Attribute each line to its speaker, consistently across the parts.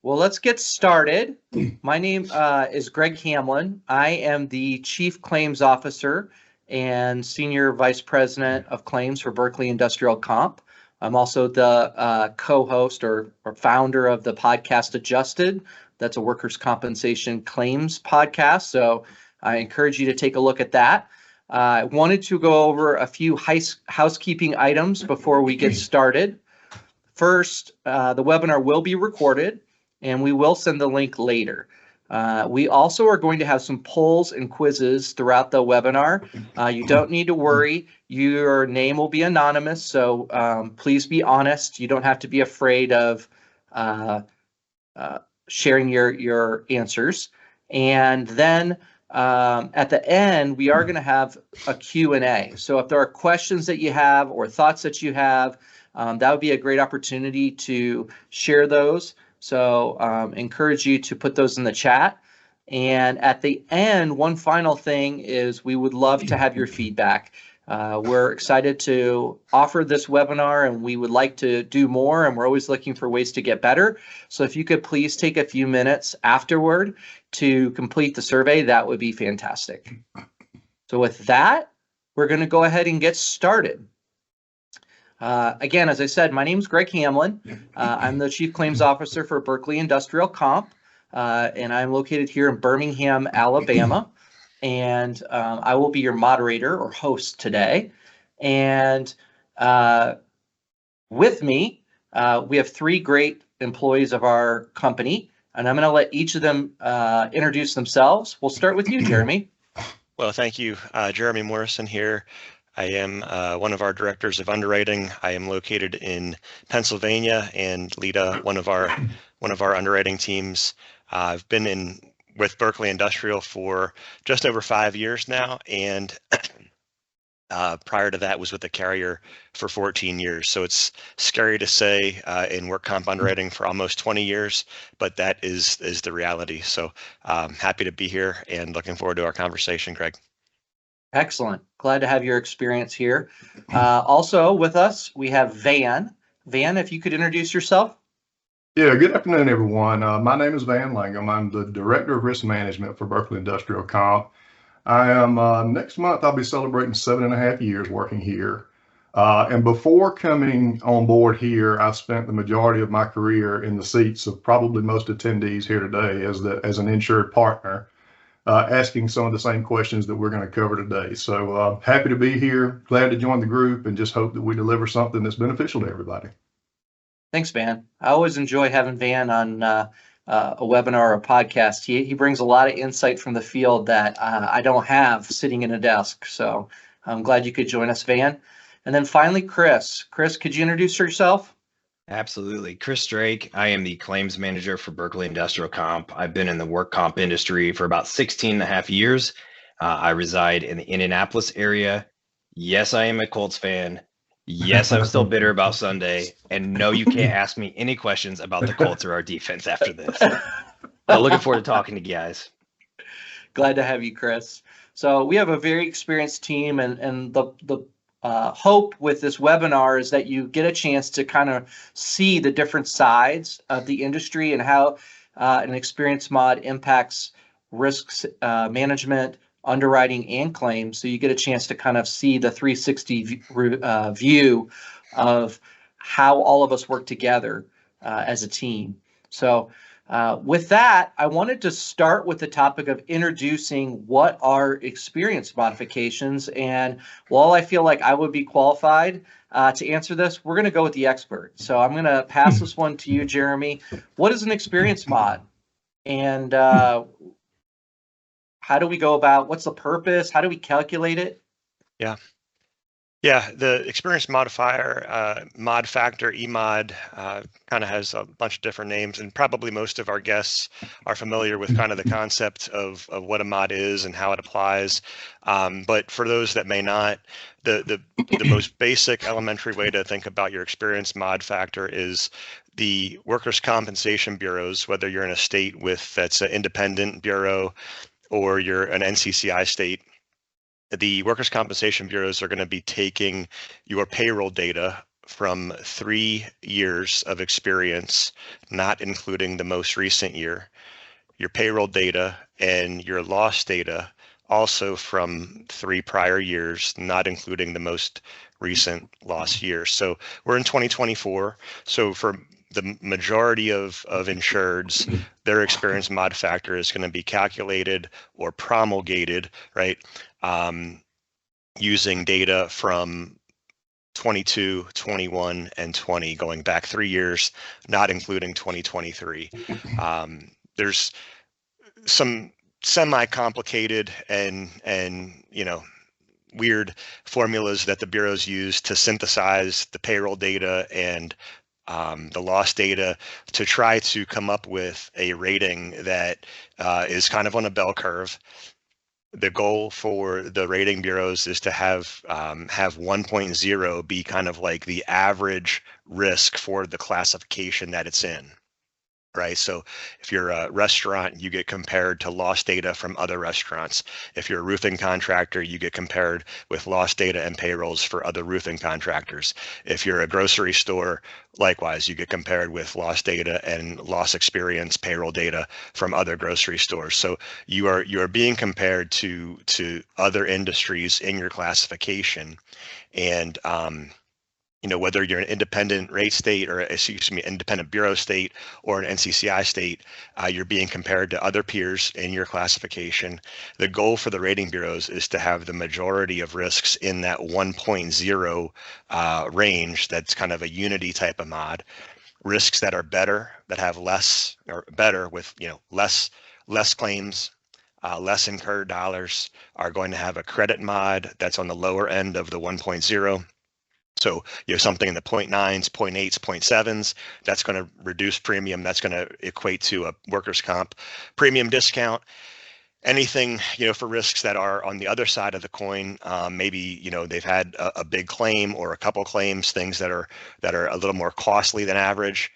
Speaker 1: Well, let's get started. My name is Greg Hamlin. I am the Chief Claims Officer and Senior Vice President of Claims for Berkeley Industrial Comp. I'm also the co-host or founder of the podcast Adjusted. That's a workers' compensation claims podcast. So I encourage you to take a look at that. I wanted to go over a few housekeeping items before we get started. First, the webinar will be recorded, and we will send the link later. We also are going to have some polls and quizzes throughout the webinar. You don't need to worry. Your name will be anonymous, so please be honest. You don't have to be afraid of sharing your answers. And then at the end, we are going to have a Q&A. So if there are questions that you have or thoughts that you have, that would be a great opportunity to share those. So encourage you to put those in the chat. And at the end, one final thing is we would love to have your feedback. We're excited to offer this webinar, and we would like to do more, and we're always looking for ways to get better. So if you could please take a few minutes afterward to complete the survey, that would be fantastic. So with that, we're going to go ahead and get started. Again, as I said, my name is Greg Hamlin. I'm the Chief Claims Officer for Berkeley Industrial Comp, and I'm located here in Birmingham, Alabama. And I will be your moderator or host today. And with me, we have three great employees of our company, and I'm going to let each of them introduce themselves. We'll start with you, Jeremy.
Speaker 2: Well, thank you. Jeremy Morrison here. I am one of our directors of underwriting. I am located in Pennsylvania and lead one of our underwriting teams. I've been with Berkeley Industrial for just over 5 years now, and prior to that was with the carrier for 14 years. So it's scary to say in work comp underwriting for almost 20 years, but that is the reality. So happy to be here and looking forward to our conversation, Greg.
Speaker 1: Excellent. Glad to have your experience here. Also with us, we have Van. Van, if you could introduce yourself.
Speaker 3: Yeah, good afternoon, everyone. My name is Van Langham. I'm the Director of Risk Management for Berkeley Industrial Comp. I am, next month, I'll be celebrating 7.5 years working here. And before coming on board here, I've spent the majority of my career in the seats of probably most attendees here today as an insured partner, asking some of the same questions that we're going to cover today. So happy to be here, glad to join the group, and just hope that we deliver something that's beneficial to everybody.
Speaker 1: Thanks, Van. I always enjoy having Van on a webinar or a podcast. He brings a lot of insight from the field that I don't have sitting in a desk. So I'm glad you could join us, Van. And then finally, Chris. Chris, could you introduce yourself?
Speaker 4: Absolutely. Chris Drake. I am the claims manager for Berkeley Industrial Comp. I've been in the work comp industry for about 16.5 years. I reside in the Indianapolis area. Yes, I am a Colts fan. Yes, I'm still bitter about Sunday. And no, you can't ask me any questions about the Colts or our defense after this. But looking forward to talking to you guys.
Speaker 1: Glad to have you, Chris. So we have a very experienced team, and the hope with this webinar is that you get a chance to kind of see the different sides of the industry and how an experience mod impacts risks management, underwriting, and claims. So you get a chance to kind of see the 360 view of how all of us work together as a team. So with that, I wanted to start with the topic of introducing what are experience modifications. And while I feel like I would be qualified to answer this, we're going to go with the expert. So I'm going to pass this one to you, Jeremy. What is an experience mod? And how do we go about, what's the purpose? How do we calculate it?
Speaker 2: Yeah, the experience modifier, mod factor, EMOD, kind of has a bunch of different names, and probably most of our guests are familiar with kind of the concept of what a mod is and how it applies. But for those that may not, the most basic elementary way to think about your experience mod factor is the workers' compensation bureaus, whether you're in a state that's an independent bureau or you're an NCCI state. The workers' compensation bureaus are going to be taking your payroll data from 3 years of experience, not including the most recent year, your payroll data, and your loss data also from 3 prior years, not including the most recent loss year. So we're in 2024. So for the majority of insureds, their experience mod factor is going to be calculated or promulgated, right, using data from 22, 21, and 20, going back 3 years, not including 2023. There's some semi-complicated and weird formulas that the bureaus use to synthesize the payroll data and the loss data to try to come up with a rating that is kind of on a bell curve. The goal for the rating bureaus is to have 1.0 be kind of like the average risk for the classification that it's in. Right. So if you're a restaurant, you get compared to loss data from other restaurants. If you're a roofing contractor, you get compared with loss data and payrolls for other roofing contractors. If you're a grocery store, likewise, you get compared with loss data and loss experience payroll data from other grocery stores. So you are being compared to other industries in your classification. And whether you're an independent rate state or, independent bureau state or an NCCI state, you're being compared to other peers in your classification. The goal for the rating bureaus is to have the majority of risks in that 1.0 range. That's kind of a unity type of mod. Risks that are better, that have less, or better with less claims, less incurred dollars, are going to have a credit mod that's on the lower end of the 1.0. So something in the 0.9s, 0.8s, 0.7s, that's going to reduce premium. That's going to equate to a workers' comp premium discount. Anything, for risks that are on the other side of the coin, maybe, they've had a big claim or a couple claims, things that are a little more costly than average,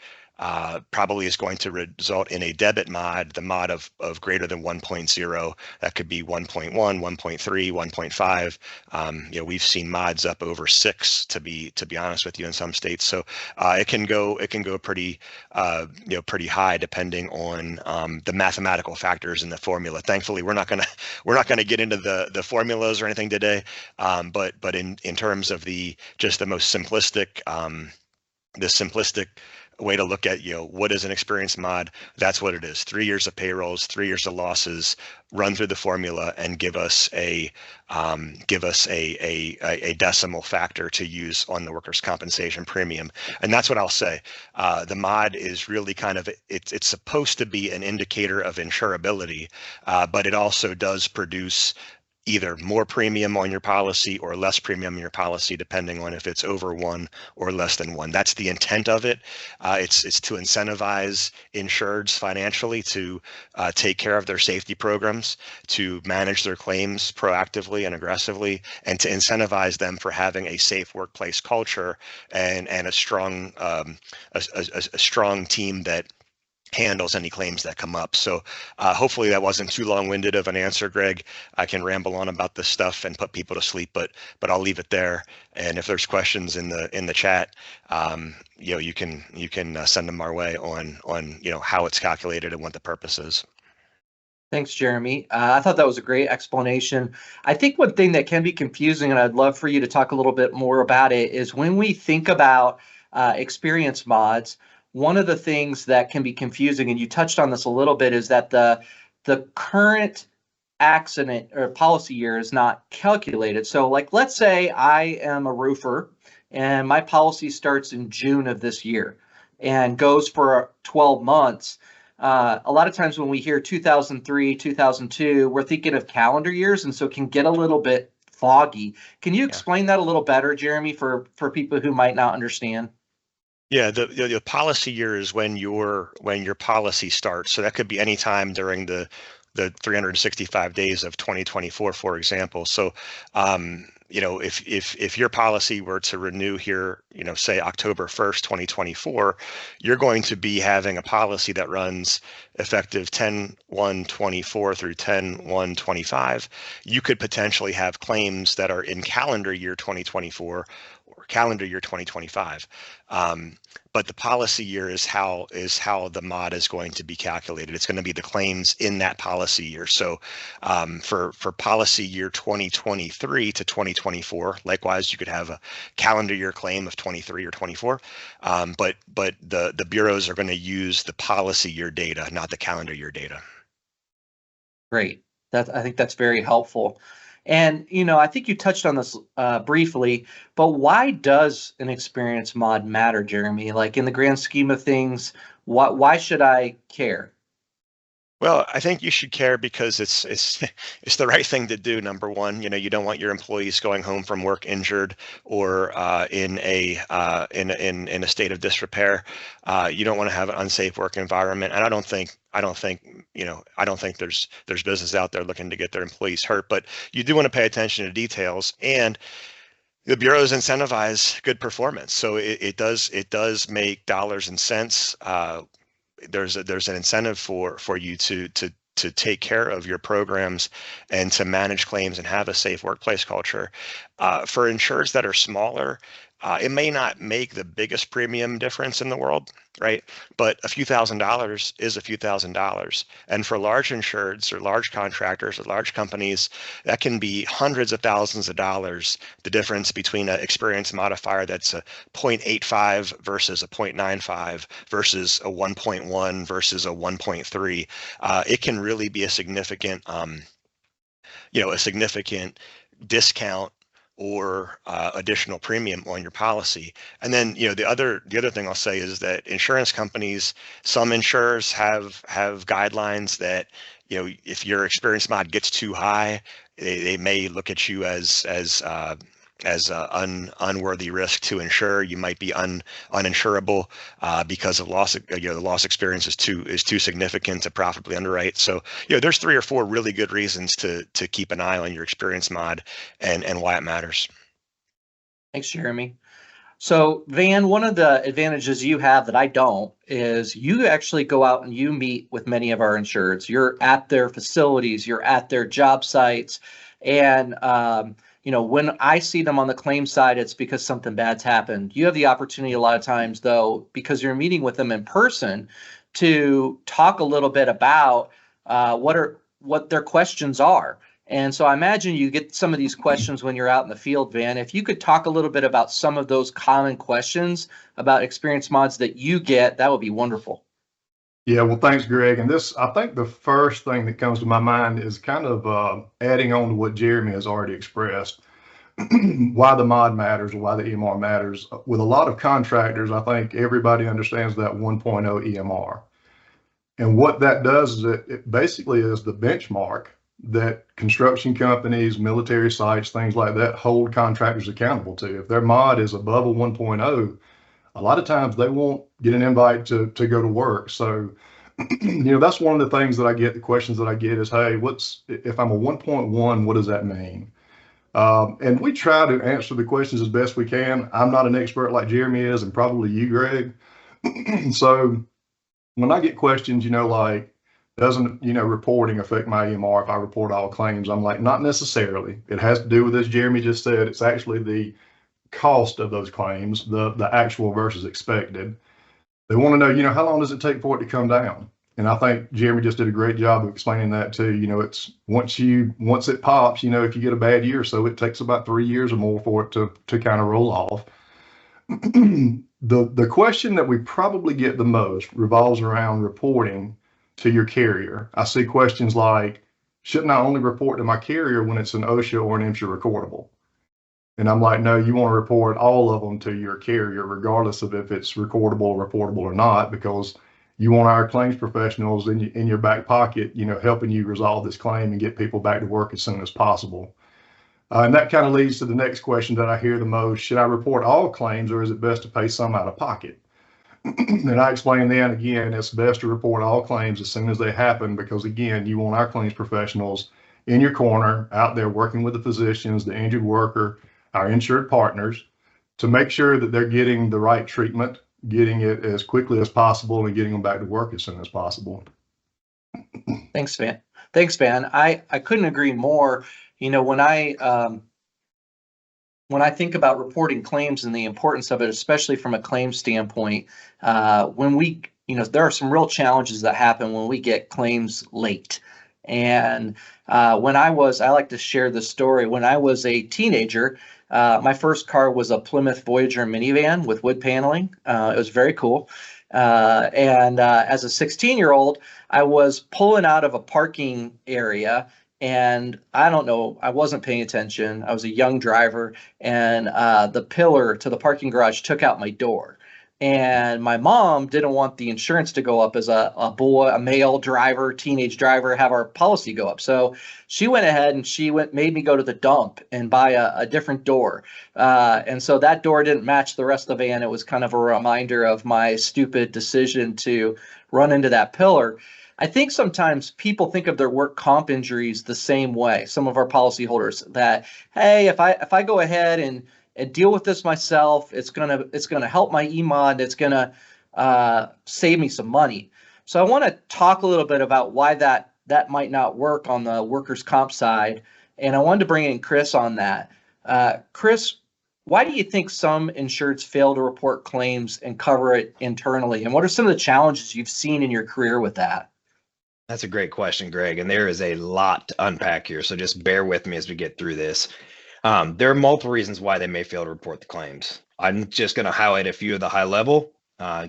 Speaker 2: probably is going to result in a debit mod, the mod of greater than 1.0. That could be 1.1, 1.3, 1.5. We've seen mods up over 6, to be honest with you, in some states. So it can go pretty pretty high depending on the mathematical factors in the formula. Thankfully, we're not gonna get into the formulas or anything today, but in terms of the most simplistic way to look at what is an experience mod, that's what it is. 3 years of payrolls, 3 years of losses, run through the formula and give us a decimal factor to use on the workers' compensation premium. And that's what I'll say. The mod is really kind of, it's supposed to be an indicator of insurability, but it also does produce either more premium on your policy or less premium in your policy, depending on if it's over 1 or less than 1. That's the intent of it. It's to incentivize insureds financially to take care of their safety programs, to manage their claims proactively and aggressively, and to incentivize them for having a safe workplace culture and a strong team that handles any claims that come up. So hopefully that wasn't too long-winded of an answer, Greg. I can ramble on about this stuff and put people to sleep, but I'll leave it there. And if there's questions in the chat, you can send them our way on how it's calculated and what the purpose is.
Speaker 1: Thanks, Jeremy. I thought that was a great explanation. I think one thing that can be confusing, and I'd love for you to talk a little bit more about it, is when we think about experience mods, one of the things that can be confusing, and you touched on this a little bit, is that the current accident or policy year is not calculated. So like, let's say I am a roofer and my policy starts in June of this year and goes for 12 months. A lot of times when we hear 2003, 2002, we're thinking of calendar years, and so it can get a little bit foggy. Can you explain that a little better, Jeremy, for people who might not understand?
Speaker 2: Yeah, the policy year is when your policy starts. So that could be any time during the 365 days of 2024, for example. So if your policy were to renew here, say October 1st, 2024, you're going to be having a policy that runs effective 10/1/24 through 10/1/25. You could potentially have claims that are in calendar year 2024 or calendar year 2025. But the policy year is how the mod is going to be calculated. It's going to be the claims in that policy year. So for policy year 2023 to 2024, likewise, you could have a calendar year claim of 23 or 24. But the bureaus are going to use the policy year data, not the calendar year data.
Speaker 1: Great. I think that's very helpful. And, I think you touched on this briefly, but why does an experience mod matter, Jeremy? Like in the grand scheme of things, why should I care?
Speaker 2: Well, I think you should care because it's the right thing to do. Number one, you don't want your employees going home from work injured or in a state of disrepair. You don't want to have an unsafe work environment, and I don't think there's business out there looking to get their employees hurt. But you do want to pay attention to details, and the bureaus incentivize good performance. So it does make dollars and cents. There's an incentive for you to take care of your programs and to manage claims and have a safe workplace culture. For insurers that are smaller, it may not make the biggest premium difference in the world, right? But a few $1,000s is a few $1,000s. And for large insureds or large contractors or large companies, that can be hundreds of thousands of dollars, the difference between an experience modifier that's a 0.85 versus a 0.95 versus a 1.1 versus a 1.3. It can really be a significant, a significant discount or additional premium on your policy. And then, the other thing I'll say is that insurance companies, some insurers have guidelines that, if your experience mod gets too high, they may look at you as unworthy risk to insure. You might be uninsurable because of loss. The loss experience is too significant to profitably underwrite. So there's 3 or 4 really good reasons to keep an eye on your experience mod and why it matters.
Speaker 1: Thanks, Jeremy. So Van, one of the advantages you have that I don't is you actually go out and you meet with many of our insureds. You're at their facilities, you're at their job sites, and when I see them on the claim side, it's because something bad's happened. You have the opportunity a lot of times, though, because you're meeting with them in person, to talk a little bit about what their questions are. And so I imagine you get some of these questions when you're out in the field, Van. If you could talk a little bit about some of those common questions about experience mods that you get, that would be wonderful.
Speaker 3: Yeah, well, thanks, Greg. And I think the first thing that comes to my mind is kind of adding on to what Jeremy has already expressed, why the mod matters, or why the EMR matters. With a lot of contractors, I think everybody understands that 1.0 EMR. And what that does is it basically is the benchmark that construction companies, military sites, things like that hold contractors accountable to. If their mod is above a 1.0, a lot of times they won't get an invite to go to work. So, that's one of the things that I get, the questions that I get is, hey, if I'm a 1.1, what does that mean? And we try to answer the questions as best we can. I'm not an expert like Jeremy is, and probably you, Greg. So when I get questions, like, doesn't, reporting affect my EMR if I report all claims? I'm like, not necessarily. It has to do with, as Jeremy just said, it's actually the cost of those claims, the actual versus expected. They want to know, how long does it take for it to come down? And I think Jeremy just did a great job of explaining that too. It's once it pops, if you get a bad year or so, it takes about 3 years or more for it to kind of roll off. The question that we probably get the most revolves around reporting to your carrier. I see questions like, shouldn't I only report to my carrier when it's an OSHA or an MSHA recordable? And I'm like, no, you want to report all of them to your carrier, regardless of if it's recordable, reportable or not, because you want our claims professionals in your back pocket, helping you resolve this claim and get people back to work as soon as possible. And that kind of leads to the next question that I hear the most. Should I report all claims, or is it best to pay some out of pocket? And I explain then again, it's best to report all claims as soon as they happen, because again, you want our claims professionals in your corner, out there working with the physicians, the injured worker, our insured partners, to make sure that they're getting the right treatment, getting it as quickly as possible, and getting them back to work as soon as possible.
Speaker 1: Thanks, Van. Thanks, Van. I couldn't agree more. You know, when I think about reporting claims and the importance of it, especially from a claims standpoint, when we, you know, there are some real challenges that happen when we get claims late. And I like to share this story. When I was a teenager, my first car was a Plymouth Voyager minivan with wood paneling. It was very cool. And as a 16-year-old, I was pulling out of a parking area, and I don't know, I wasn't paying attention. I was a young driver, and the pillar to the parking garage took out my door. And my mom didn't want the insurance to go up as a male driver, teenage driver, have our policy go up. So she went ahead and made me go to the dump and buy a different door. And so that door didn't match the rest of the van. It was kind of a reminder of my stupid decision to run into that pillar. I think sometimes people think of their work comp injuries the same way. Some of our policyholders that, hey, if I go ahead and deal with this myself, it's gonna help my EMOD. It's gonna save me some money. So I want to talk a little bit about why that might not work on the workers' comp side, and I wanted to bring in Chris on that. Chris, why do you think some insureds fail to report claims and cover it internally? And what are some of the challenges you've seen in your career with that?
Speaker 4: That's a great question, Greg, and there is a lot to unpack here. So just bear with me as we get through this. There are multiple reasons why they may fail to report the claims. I'm just going to highlight a few of the high level,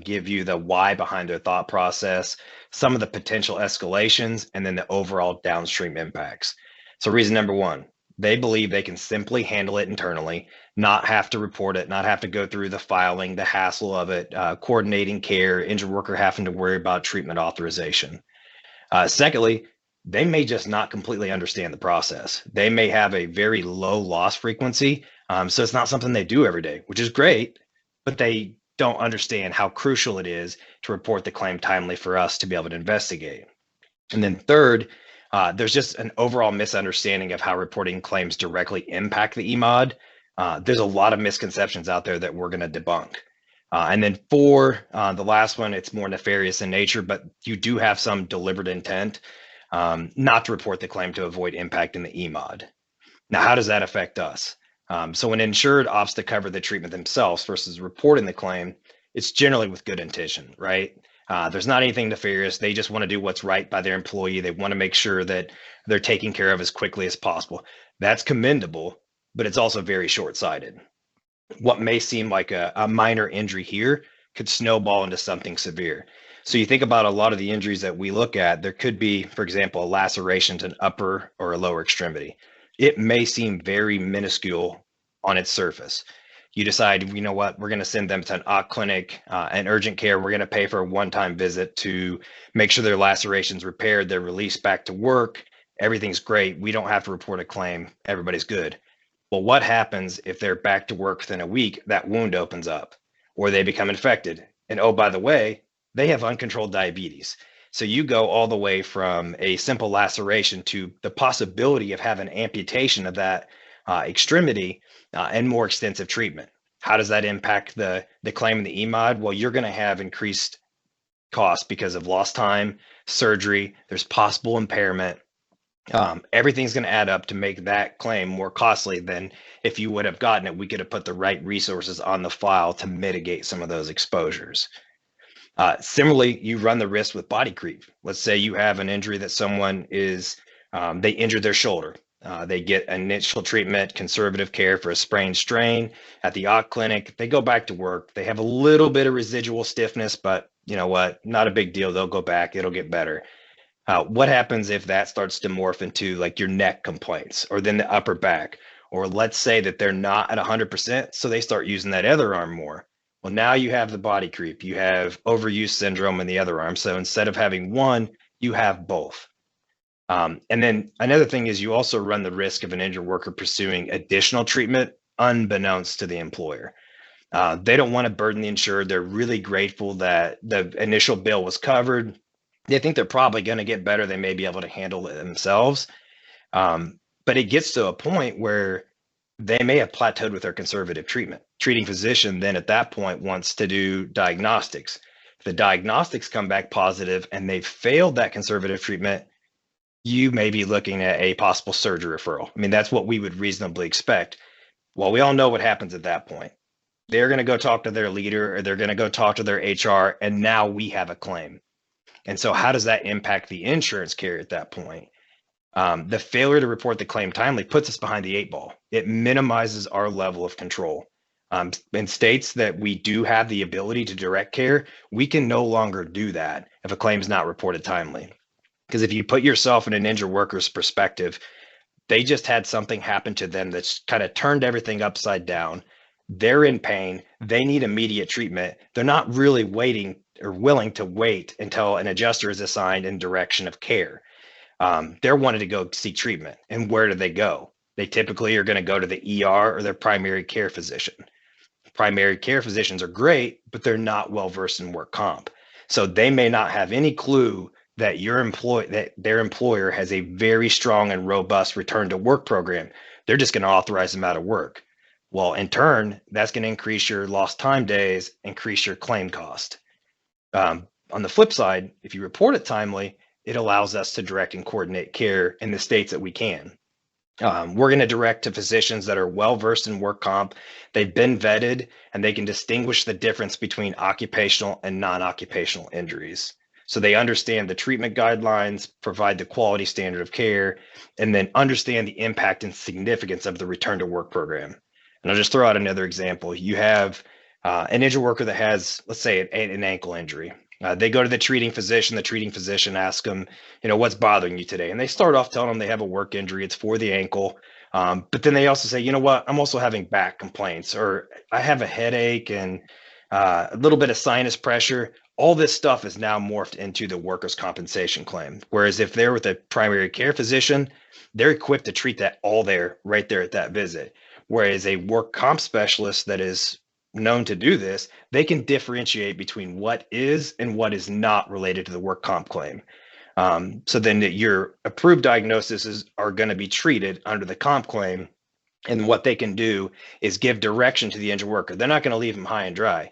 Speaker 4: give you the why behind their thought process, some of the potential escalations, and then the overall downstream impacts. So reason number one, they believe they can simply handle it internally, not have to report it, not have to go through the filing, the hassle of it, coordinating care, injured worker having to worry about treatment authorization. Secondly, they may just not completely understand the process. They may have a very low loss frequency. So it's not something they do every day, which is great, but they don't understand how crucial it is to report the claim timely for us to be able to investigate. And then third, there's just an overall misunderstanding of how reporting claims directly impact the EMOD. There's a lot of misconceptions out there that we're going to debunk. And then four, the last one, it's more nefarious in nature, but you do have some deliberate intent not to report the claim to avoid impacting the EMOD. Now, how does that affect us? So when insured opts to cover the treatment themselves versus reporting the claim, it's generally with good intention, right? There's not anything nefarious. They just want to do what's right by their employee. They want to make sure that they're taken care of as quickly as possible. That's commendable, but it's also very short-sighted. What may seem like a minor injury here could snowball into something severe. So you think about a lot of the injuries that we look at, there could be, for example, a laceration to an upper or a lower extremity. It may seem very minuscule on its surface. You decide, you know what, we're going to send them to an OC clinic, an urgent care. We're going to pay for a one-time visit to make sure their laceration's repaired, they're released back to work. Everything's great. We don't have to report a claim. Everybody's good. Well, what happens if they're back to work within a week, that wound opens up or they become infected? And oh, by the way, they have uncontrolled diabetes. So you go all the way from a simple laceration to the possibility of having amputation of that extremity and more extensive treatment. How does that impact the claim in the EMOD? Well, you're going to have increased costs because of lost time, surgery, there's possible impairment. Everything's going to add up to make that claim more costly than if you would have gotten it. We could have put the right resources on the file to mitigate some of those exposures. Similarly, you run the risk with body creep. Let's say you have an injury that someone is, they injured their shoulder. They get initial treatment, conservative care for a sprained strain at the OC clinic. They go back to work. They have a little bit of residual stiffness, but you know what? Not a big deal. They'll go back. It'll get better. What happens if that starts to morph into like your neck complaints or then the upper back? Or let's say that they're not at 100%, so they start using that other arm more. Well, now you have the body creep. You have overuse syndrome in the other arm. So instead of having one, you have both. And then another thing is you also run the risk of an injured worker pursuing additional treatment unbeknownst to the employer. They don't want to burden the insured. They're really grateful that the initial bill was covered. They think they're probably going to get better. They may be able to handle it themselves. But it gets to a point where they may have plateaued with their conservative treatment. Treating physician then at that point wants to do diagnostics. If the diagnostics come back positive and they've failed that conservative treatment, you may be looking at a possible surgery referral. I mean, that's what we would reasonably expect. Well, we all know what happens at that point. They're going to go talk to their leader, or they're going to go talk to their HR, and now we have a claim. And so how does that impact the insurance carrier at that point? The failure to report the claim timely puts us behind the 8 ball. It minimizes our level of control. In states that we do have the ability to direct care, we can no longer do that if a claim is not reported timely. Because if you put yourself in an injured worker's perspective, they just had something happen to them that's kind of turned everything upside down. They're in pain. They need immediate treatment. They're not really waiting or willing to wait until an adjuster is assigned in direction of care. They're wanting to go seek treatment. And where do they go? They typically are going to go to the ER or their primary care physician. Primary care physicians are great, but they're not well versed in work comp. So they may not have any clue that their employer has a very strong and robust return to work program. They're just going to authorize them out of work. Well, in turn, that's going to increase your lost time days, increase your claim cost. On the flip side, if you report it timely, it allows us to direct and coordinate care in the states that we can. We're going to direct to physicians that are well versed in work comp. They've been vetted and they can distinguish the difference between occupational and non-occupational injuries. So they understand the treatment guidelines, provide the quality standard of care, and then understand the impact and significance of the return to work program. And I'll just throw out another example. You have an injured worker that has, let's say, an ankle injury. They go to the treating physician. The treating physician asks them, what's bothering you today? And they start off telling them they have a work injury. It's for the ankle. But then they also say, you know what? I'm also having back complaints, or I have a headache and a little bit of sinus pressure. All this stuff is now morphed into the workers' compensation claim. Whereas if they're with a primary care physician, they're equipped to treat that all there, right there at that visit. Whereas a work comp specialist that is known to do this, they can differentiate between what is and what is not related to the work comp claim. So then your approved diagnoses are going to be treated under the comp claim. And what they can do is give direction to the injured worker. They're not going to leave them high and dry,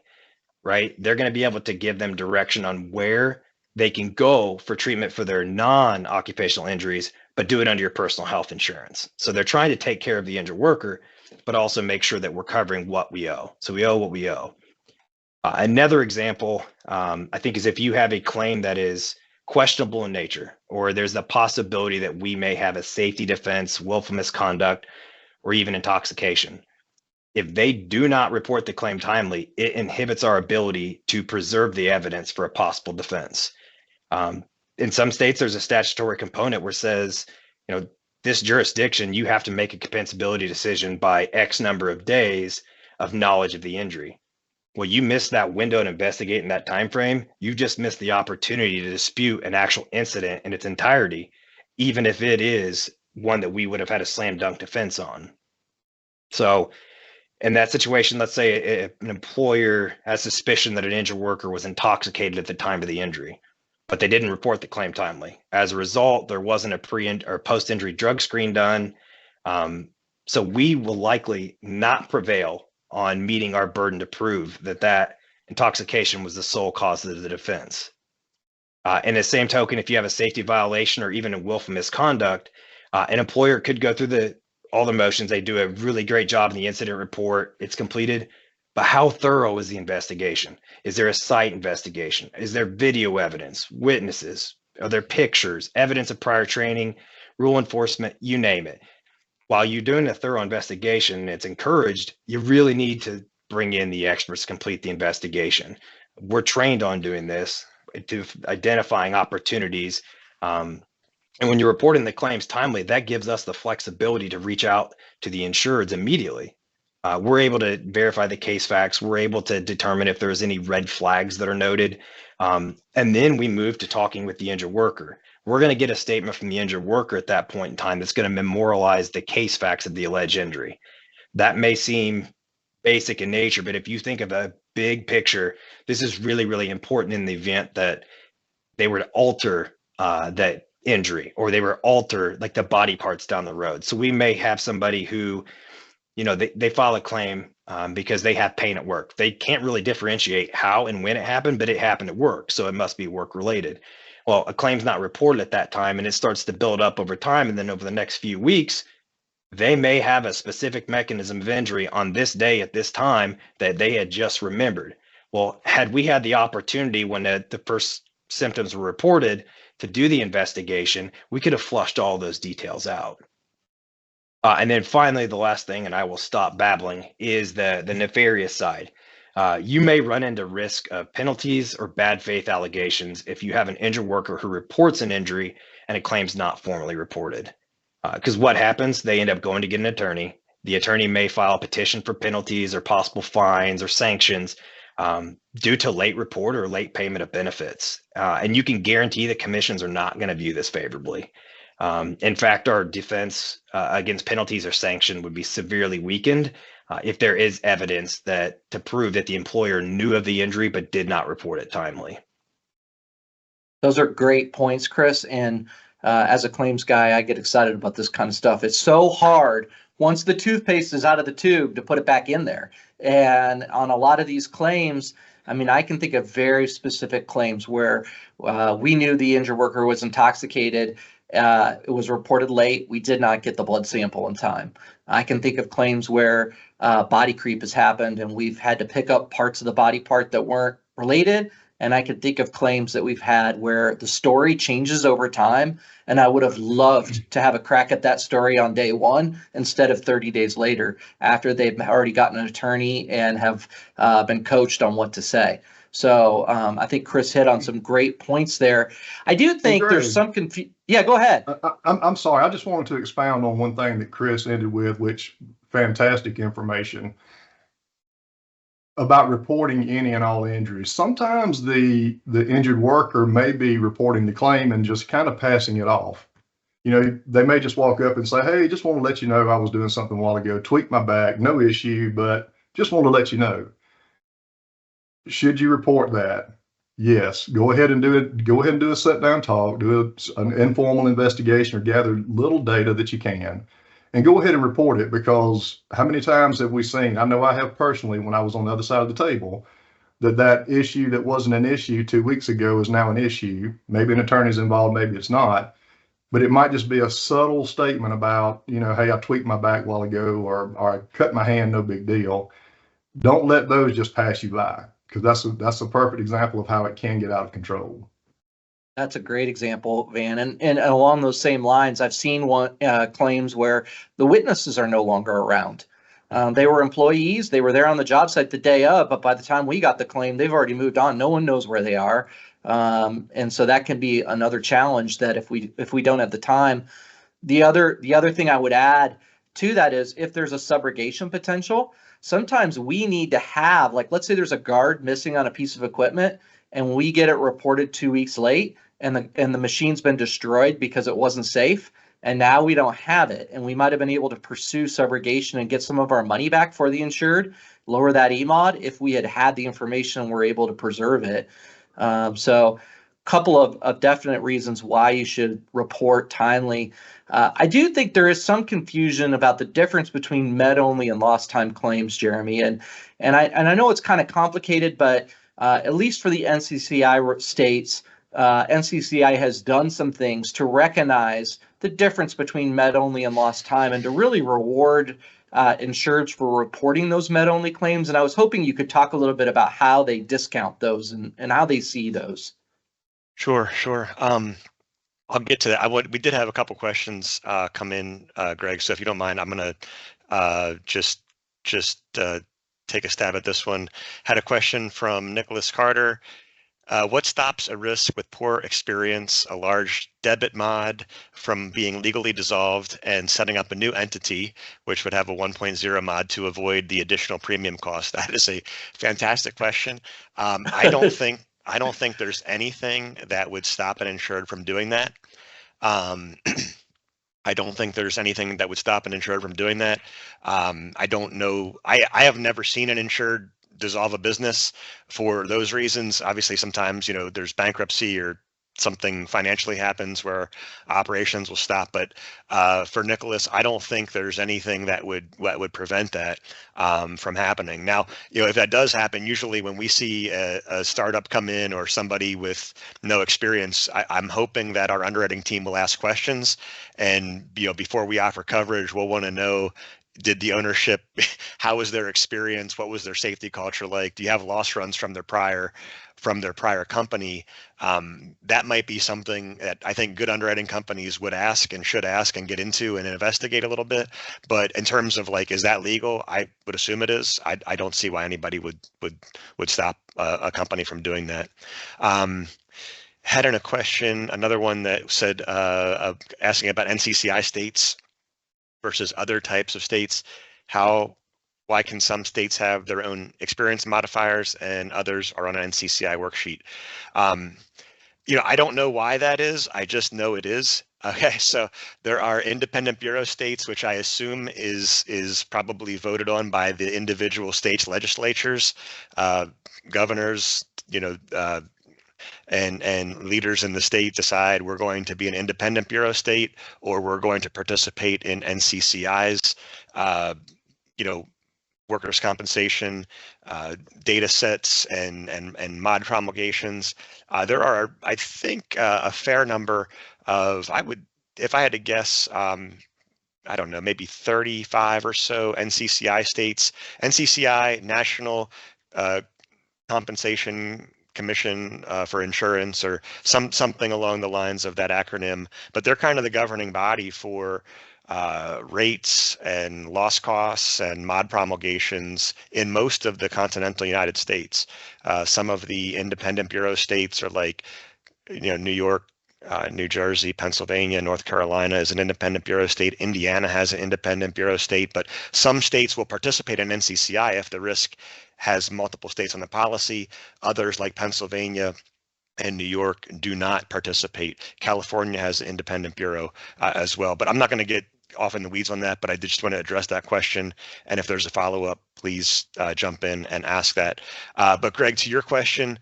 Speaker 4: right? They're going to be able to give them direction on where they can go for treatment for their non-occupational injuries, but do it under your personal health insurance. So they're trying to take care of the injured worker, but also make sure that we're covering what we owe. So we owe what we owe. Another example, I think, is if you have a claim that is questionable in nature, or there's the possibility that we may have a safety defense, willful misconduct, or even intoxication. If they do not report the claim timely, it inhibits our ability to preserve the evidence for a possible defense. In some states, there's a statutory component where it says, this jurisdiction, you have to make a compensability decision by X number of days of knowledge of the injury. Well, you missed that window to investigate in that time frame. You just missed the opportunity to dispute an actual incident in its entirety, even if it is one that we would have had a slam dunk defense on. So in that situation, let's say an employer has suspicion that an injured worker was intoxicated at the time of the injury, but they didn't report the claim timely. As a result, there wasn't a pre- or post-injury drug screen done. So we will likely not prevail on meeting our burden to prove that intoxication was the sole cause of the defense. In the same token, if you have a safety violation or even a willful misconduct, an employer could go through all the motions. They do a really great job in the incident report. It's completed. But how thorough is the investigation? Is there a site investigation? Is there video evidence, witnesses? Are there pictures, evidence of prior training, rule enforcement, you name it? While you're doing a thorough investigation, it's encouraged, you really need to bring in the experts to complete the investigation. We're trained on doing this, to identifying opportunities. And when you're reporting the claims timely, that gives us the flexibility to reach out to the insureds immediately. We're able to verify the case facts. We're able to determine if there's any red flags that are noted. And then we move to talking with the injured worker. We're going to get a statement from the injured worker at that point in time that's going to memorialize the case facts of the alleged injury. That may seem basic in nature, but if you think of a big picture, this is really, really important in the event that they were to alter that injury, or they were altered, like the body parts down the road. So we may have somebody who, they file a claim because they have pain at work. They can't really differentiate how and when it happened, but it happened at work, so it must be work related. Well, a claim's not reported at that time, and it starts to build up over time, and then over the next few weeks, they may have a specific mechanism of injury on this day at this time that they had just remembered. Well, had we had the opportunity when the first symptoms were reported to do the investigation, we could have flushed all those details out. And then finally, the last thing, and I will stop babbling, is the nefarious side. You may run into risk of penalties or bad faith allegations if you have an injured worker who reports an injury and a claim's not formally reported. Because what happens, they end up going to get an attorney. The attorney may file a petition for penalties or possible fines or sanctions due to late report or late payment of benefits. And you can guarantee that commissions are not going to view this favorably. In fact, our defense against penalties or sanction would be severely weakened if there is evidence to prove that the employer knew of the injury but did not report it timely.
Speaker 1: Those are great points, Chris. And as a claims guy, I get excited about this kind of stuff. It's so hard once the toothpaste is out of the tube to put it back in there. And on a lot of these claims, I mean, I can think of very specific claims where we knew the injured worker was intoxicated. It was reported late. We did not get the blood sample in time. I can think of claims where body creep has happened and we've had to pick up parts of the body part that weren't related. And I can think of claims that we've had where the story changes over time. And I would have loved to have a crack at that story on day one instead of 30 days later after they've already gotten an attorney and have been coached on what to say. So I think Chris hit on some great points there. I do think there's some confusion. Yeah, go ahead.
Speaker 3: I'm sorry. I just wanted to expound on one thing that Chris ended with, which fantastic information about reporting any and all injuries. Sometimes the injured worker may be reporting the claim and just kind of passing it off. They may just walk up and say, hey, just want to let you know I was doing something a while ago, tweaked my back, no issue, but just want to let you know. Should you report that? Yes, go ahead and do it. Go ahead and do a sit down talk, do an informal investigation or gather little data that you can. And go ahead and report it, because how many times have we seen, I know I have personally when I was on the other side of the table, that issue that wasn't an issue 2 weeks ago is now an issue. Maybe an attorney's involved, maybe it's not, but it might just be a subtle statement about, hey, I tweaked my back a while ago, or I cut my hand, no big deal. Don't let those just pass you by, because that's a perfect example of how it can get out of control.
Speaker 1: That's a great example, Van. And along those same lines, I've seen claims where the witnesses are no longer around. They were employees. They were there on the job site the day of, but by the time we got the claim, they've already moved on. No one knows where they are. And so that can be another challenge that if we don't have the time. The other thing I would add to that is if there's a subrogation potential, sometimes we need to have, like, let's say there's a guard missing on a piece of equipment and we get it reported 2 weeks late and the machine's been destroyed because it wasn't safe. And now we don't have it. And we might have been able to pursue subrogation and get some of our money back for the insured, lower that EMOD if we had the information and were able to preserve it. So a couple of definite reasons why you should report timely. I do think there is some confusion about the difference between med only and lost time claims, Jeremy. And I know it's kind of complicated, but at least for the NCCI states, NCCI has done some things to recognize the difference between med only and lost time and to really reward insureds for reporting those med only claims. And I was hoping you could talk a little bit about how they discount those and how they see those.
Speaker 2: Sure. I'll get to that. We did have a couple questions come in, Greg. So if you don't mind, I'm going to just take a stab at this one. Had a question from Nicholas Carter. What stops a risk with poor experience, a large debit mod, from being legally dissolved and setting up a new entity, which would have a 1.0 mod to avoid the additional premium cost? That is a fantastic question. I don't think there's anything that would stop an insured from doing that. I don't think there's anything that would stop an insured from doing that. I don't know. I have never seen an insured dissolve a business for those reasons. Obviously, sometimes, there's bankruptcy or something financially happens where operations will stop. But for Nicholas, I don't think there's anything that would prevent that from happening. Now, if that does happen, usually when we see a startup come in or somebody with no experience, I'm hoping that our underwriting team will ask questions, and before we offer coverage, we'll want to know, did the ownership, how was their experience? What was their safety culture like? Do you have loss runs from their prior company? That might be something that I think good underwriting companies would ask and should ask and get into and investigate a little bit. But in terms of is that legal? I would assume it is. I don't see why anybody would stop a company from doing that. Had in a question, another one that said, asking about NCCI states versus other types of states. Why can some states have their own experience modifiers and others are on an NCCI worksheet? I don't know why that is. I just know it is. Okay, so there are independent bureau states, which I assume is probably voted on by the individual states legislatures, governors, and leaders in the state decide we're going to be an independent bureau state or we're going to participate in NCCI's, workers' compensation data sets and mod promulgations. There are, I think, a fair number of, if I had to guess, I don't know, maybe 35 or so NCCI states. NCCI, National Compensation Commission for Insurance, or something along the lines of that acronym, but they're kind of the governing body for rates and loss costs and mod promulgations in most of the continental United States. Some of the independent bureau states are like, New York, New Jersey, Pennsylvania, North Carolina is an independent bureau state. Indiana has an independent bureau state, but some states will participate in NCCI if the risk has multiple states on the policy. Others, like Pennsylvania and New York, do not participate. California has an independent bureau as well, but I'm not going to get off in the weeds on that, but I did just want to address that question. And if there's a follow-up, please jump in and ask that. But Greg, to your question,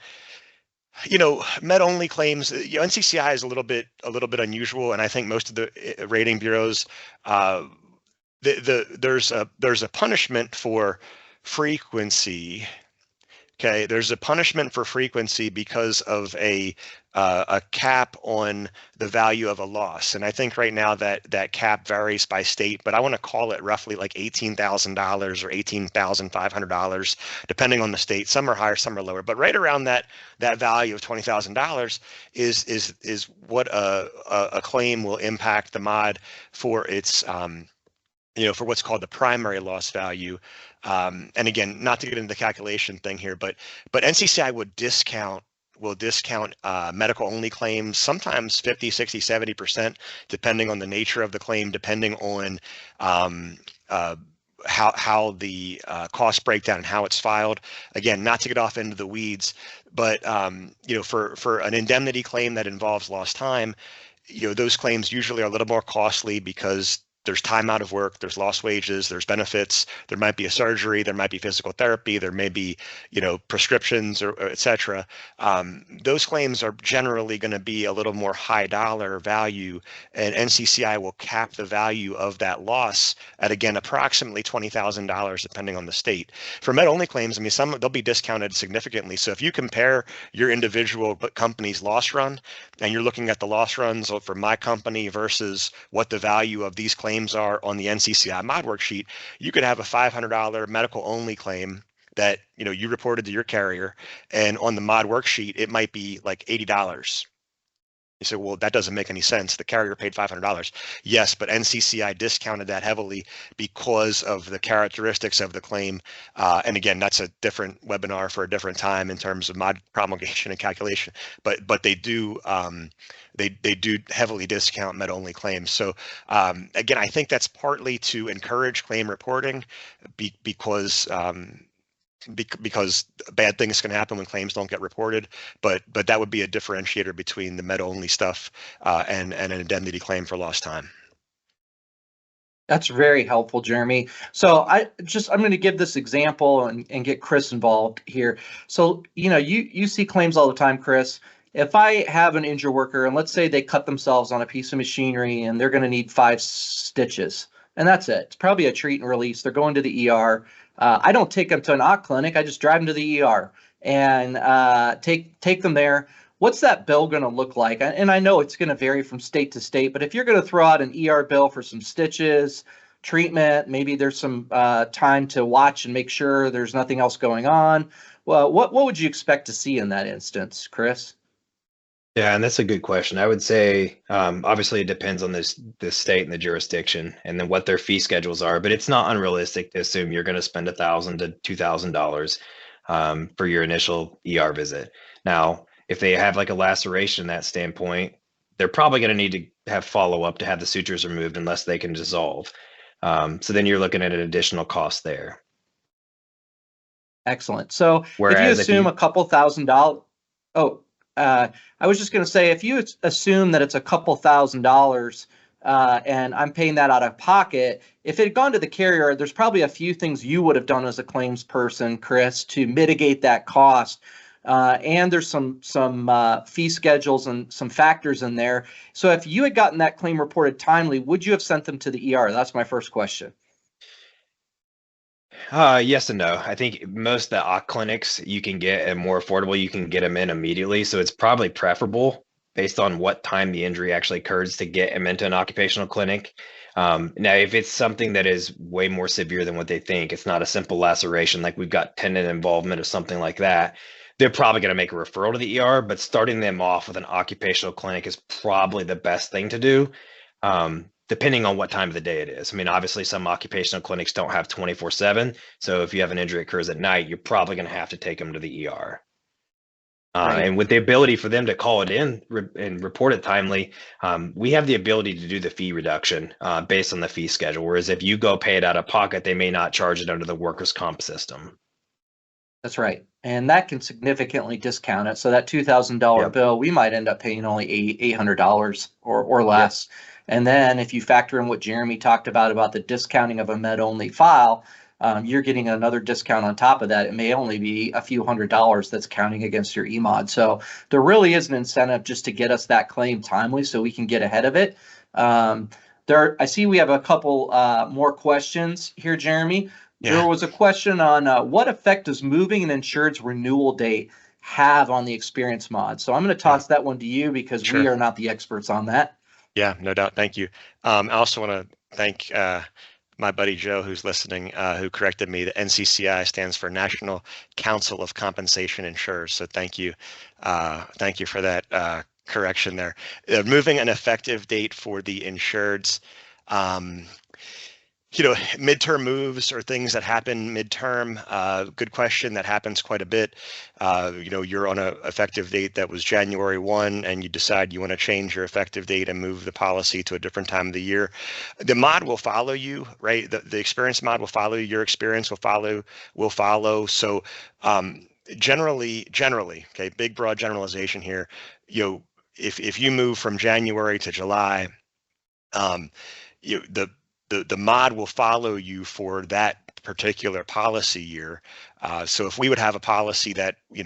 Speaker 2: med-only claims, NCCI is a little bit unusual, and I think most of the rating bureaus, there's a punishment for frequency. Okay, there's a punishment for frequency because of a cap on the value of a loss, and I think right now that cap varies by state, but I want to call it roughly like $18,000 or $18,500, depending on the state. Some are higher, some are lower, but right around that value of $20,000 is what a claim will impact the mod for its for what's called the primary loss value. And again, not to get into the calculation thing here, but NCCI will discount medical only claims, sometimes 50, 60, 70%, depending on the nature of the claim, depending on how the cost breakdown and how it's filed. Again, not to get off into the weeds, but for an indemnity claim that involves lost time, those claims usually are a little more costly because there's time out of work, there's lost wages, there's benefits, there might be a surgery, there might be physical therapy, there may be, prescriptions or et cetera. Those claims are generally going to be a little more high dollar value, and NCCI will cap the value of that loss at, again, approximately $20,000, depending on the state. For med-only claims, they'll be discounted significantly. So if you compare your individual company's loss run, and you're looking at the loss runs for my company versus what the value of these claims are on the NCCI mod worksheet, you could have a $500 medical only claim that you reported to your carrier, and on the mod worksheet it might be like $80. You say, well, that doesn't make any sense. The carrier paid $500. Yes, but NCCI discounted that heavily because of the characteristics of the claim. And again, that's a different webinar for a different time in terms of mod promulgation and calculation. But they do they do heavily discount med-only claims. So again, I think that's partly to encourage claim reporting because bad things can happen when claims don't get reported, but that would be a differentiator between the med-only stuff and an indemnity claim for lost time.
Speaker 1: That's very helpful, Jeremy. So I'm going to give this example and get Chris involved here. So you see claims all the time, Chris. if I have an injured worker and let's say they cut themselves on a piece of machinery and they're going to need 5 stitches and that's it. It's probably a treat and release. They're going to the ER. I don't take them to an OC clinic. I just drive them to the ER and take them there. What's that bill going to look like? And I know it's going to vary from state to state, but if you're going to throw out an ER bill for some stitches, treatment, maybe there's some time to watch and make sure there's nothing else going on. Well, what would you expect to see in that instance, Chris?
Speaker 4: Yeah, and that's a good question. I would say, obviously, it depends on the state and the jurisdiction, and then what their fee schedules are. But it's not unrealistic to assume you're going to spend $1,000 to $2,000 for your initial ER visit. Now, if they have like a laceration, that standpoint, they're probably going to need to have follow up to have the sutures removed, unless they can dissolve. So then you're looking at an additional cost there.
Speaker 1: Excellent. So
Speaker 4: Whereas
Speaker 1: if you assume a couple $1,000, I was just going to say, if you assume that it's a couple $1,000 and I'm paying that out of pocket, if it had gone to the carrier, there's probably a few things you would have done as a claims person, Chris, to mitigate that cost. And there's some fee schedules and some factors in there. So if you had gotten that claim reported timely, would you have sent them to the ER? That's my first question.
Speaker 4: Yes and no. I think most of the OC clinics you can get and more affordable, you can get them in immediately. So it's probably preferable based on what time the injury actually occurs to get them into an occupational clinic. Now, if it's something that is way more severe than what they think, it's not a simple laceration, like we've got tendon involvement or something like that, they're probably going to make a referral to the ER, but starting them off with an occupational clinic is probably the best thing to do. Depending on what time of the day it is. I mean, obviously some occupational clinics don't have 24/7. So if you have an injury that occurs at night, you're probably going to have to take them to the ER.
Speaker 1: Right.
Speaker 4: And with the ability for them to call it in and report it timely, we have the ability to do the fee reduction based on the fee schedule. Whereas if you go pay it out of pocket, they may not charge it under the workers' comp system.
Speaker 1: That's right. And that can significantly discount it. So that $2,000 bill, we might end up paying only $800 or less. Yep. And then if you factor in what Jeremy talked about the discounting of a med-only file, you're getting another discount on top of that. It may only be a few $100s that's counting against your EMOD. So there really is an incentive just to get us that claim timely so we can get ahead of it. I see we have a couple more questions here, Jeremy. Yeah. There was a question on what effect does moving an insured's renewal date have on the Experience mod? So I'm going to toss that one to you because we are not the experts on that.
Speaker 2: Yeah, no doubt. Thank you. I also want to thank my buddy Joe, who's listening, who corrected me. The NCCI stands for National Council of Compensation Insurers. So thank you. Thank you for that correction there. Moving an effective date for the insureds. Midterm moves or things that happen midterm, good question. That happens quite a bit. You're on an effective date that was January 1 and you decide you want to change your effective date and move the policy to a different time of the year. The mod will follow you, right? The Experience mod will follow you. Your experience will follow. So generally, okay, big broad generalization here. If you move from January to July, the mod will follow you for that particular policy year. So if we would have a policy that, we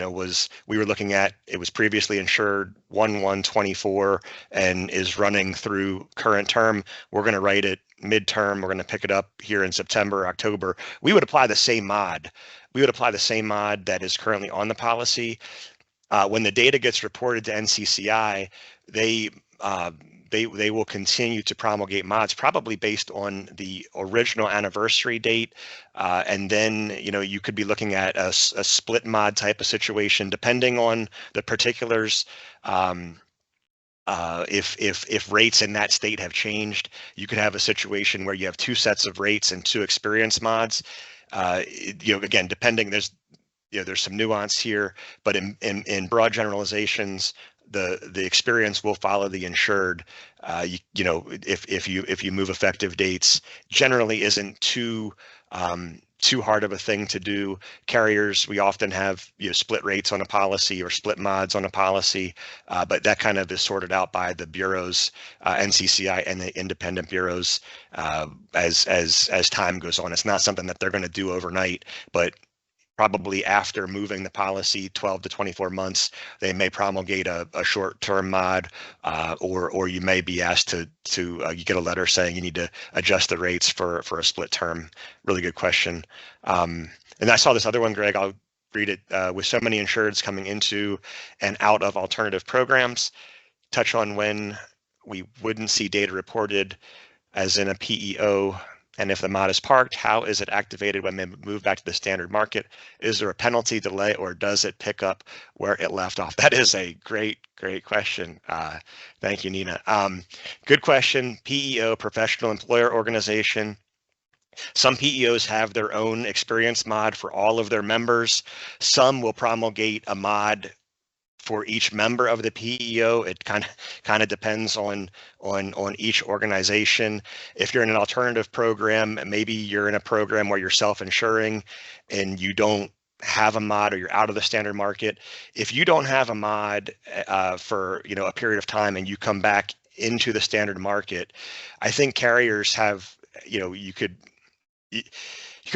Speaker 2: were looking at, it was previously insured 1/1/24 and is running through current term, we're going to write it midterm. We're going to pick it up here in September, October. We would apply the same mod. We would apply the same mod that is currently on the policy. When the data gets reported to NCCI, they will continue to promulgate mods, probably based on the original anniversary date, and then you could be looking at a split mod type of situation, depending on the particulars. If rates in that state have changed, you could have a situation where you have 2 sets of rates and 2 experience mods. Again, depending, there's some nuance here, but in broad generalizations, the experience will follow the insured. If you move effective dates, generally isn't too hard of a thing to do. Carriers, we often have split rates on a policy or split mods on a policy, but that kind of is sorted out by the bureaus, NCCI and the independent bureaus as time goes on. It's not something that they're going to do overnight, but probably after moving the policy 12 to 24 months, they may promulgate a short-term mod, or you may be asked to you get a letter saying you need to adjust the rates for a split term. Really good question. And I saw this other one, Greg. I'll read it. With so many insureds coming into and out of alternative programs, touch on when we wouldn't see data reported as in a PEO. And if the mod is parked, how is it activated when we move back to the standard market? Is there a penalty delay, or does it pick up where it left off? That is a great question. Thank you, Nina. Good question. PEO, Professional Employer Organization. Some PEOs have their own experience mod for all of their members. Some will promulgate a mod for each member of the PEO. It kind of depends on each organization. If you're in an alternative program, maybe you're in a program where you're self-insuring and you don't have a mod, or you're out of the standard market. If you don't have a mod for a period of time and you come back into the standard market, I think carriers have, you could